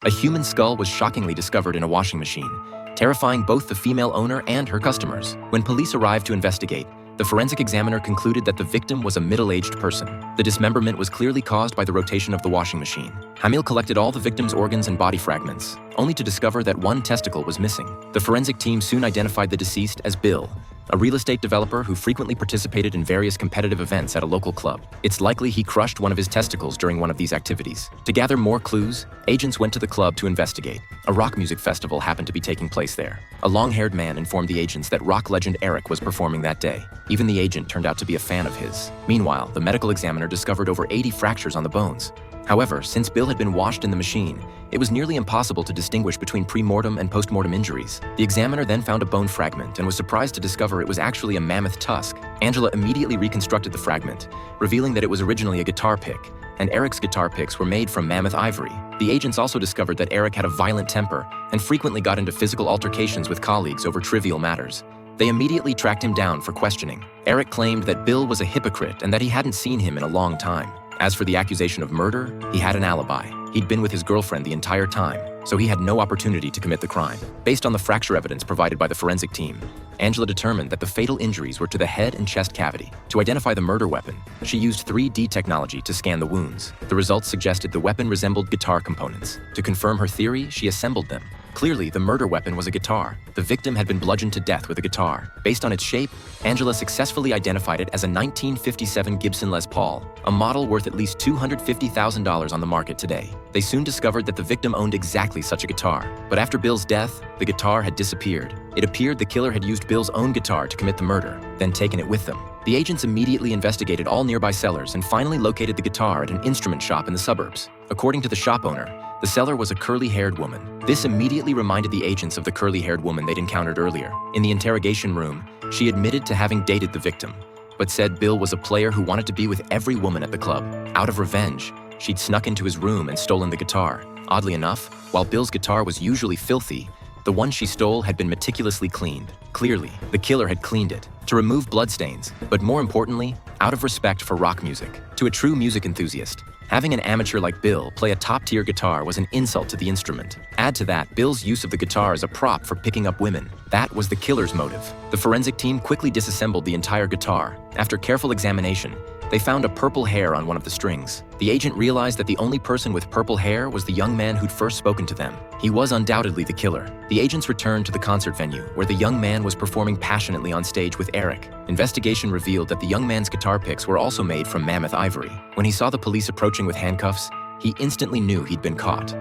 A human skull was shockingly discovered in a washing machine, terrifying both the female owner and her customers. When police arrived to investigate, the forensic examiner concluded that the victim was a middle-aged person. The dismemberment was clearly caused by the rotation of the washing machine. Hamil collected all the victim's organs and body fragments, only to discover that one testicle was missing. The forensic team soon identified the deceased as Bill, a real estate developer who frequently participated in various competitive events at a local club. It's likely he crushed one of his testicles during one of these activities. To gather more clues, agents went to the club to investigate. A rock music festival happened to be taking place there. A long-haired man informed the agents that rock legend Eric was performing that day. Even the agent turned out to be a fan of his. Meanwhile, the medical examiner discovered over 80 fractures on the bones. However, since Bill had been washed in the machine, it was nearly impossible to distinguish between pre-mortem and post-mortem injuries. The examiner then found a bone fragment and was surprised to discover it was actually a mammoth tusk. Angela immediately reconstructed the fragment, revealing that it was originally a guitar pick, and Eric's guitar picks were made from mammoth ivory. The agents also discovered that Eric had a violent temper and frequently got into physical altercations with colleagues over trivial matters. They immediately tracked him down for questioning. Eric claimed that Bill was a hypocrite and that he hadn't seen him in a long time. As for the accusation of murder, he had an alibi. He'd been with his girlfriend the entire time, so he had no opportunity to commit the crime. Based on the fracture evidence provided by the forensic team, Angela determined that the fatal injuries were to the head and chest cavity. To identify the murder weapon, she used 3D technology to scan the wounds. The results suggested the weapon resembled guitar components. To confirm her theory, she assembled them. Clearly, the murder weapon was a guitar. The victim had been bludgeoned to death with a guitar. Based on its shape, Angela successfully identified it as a 1957 Gibson Les Paul, a model worth at least $250,000 on the market today. They soon discovered that the victim owned exactly such a guitar. But after Bill's death, the guitar had disappeared. It appeared the killer had used Bill's own guitar to commit the murder, then taken it with them. The agents immediately investigated all nearby cellars and finally located the guitar at an instrument shop in the suburbs. According to the shop owner, the seller was a curly-haired woman. This immediately reminded the agents of the curly-haired woman they'd encountered earlier. In the interrogation room, she admitted to having dated the victim, but said Bill was a player who wanted to be with every woman at the club. Out of revenge, she'd snuck into his room and stolen the guitar. Oddly enough, while Bill's guitar was usually filthy, the one she stole had been meticulously cleaned. Clearly, the killer had cleaned it to remove bloodstains, but more importantly, out of respect for rock music. To a true music enthusiast, having an amateur like Bill play a top-tier guitar was an insult to the instrument. Add to that Bill's use of the guitar as a prop for picking up women. That was the killer's motive. The forensic team quickly disassembled the entire guitar. After careful examination, they found a purple hair on one of the strings. The agent realized that the only person with purple hair was the young man who'd first spoken to them. He was undoubtedly the killer. The agents returned to the concert venue, where the young man was performing passionately on stage with Eric. Investigation revealed that the young man's guitar picks were also made from mammoth ivory. When he saw the police approaching with handcuffs, he instantly knew he'd been caught.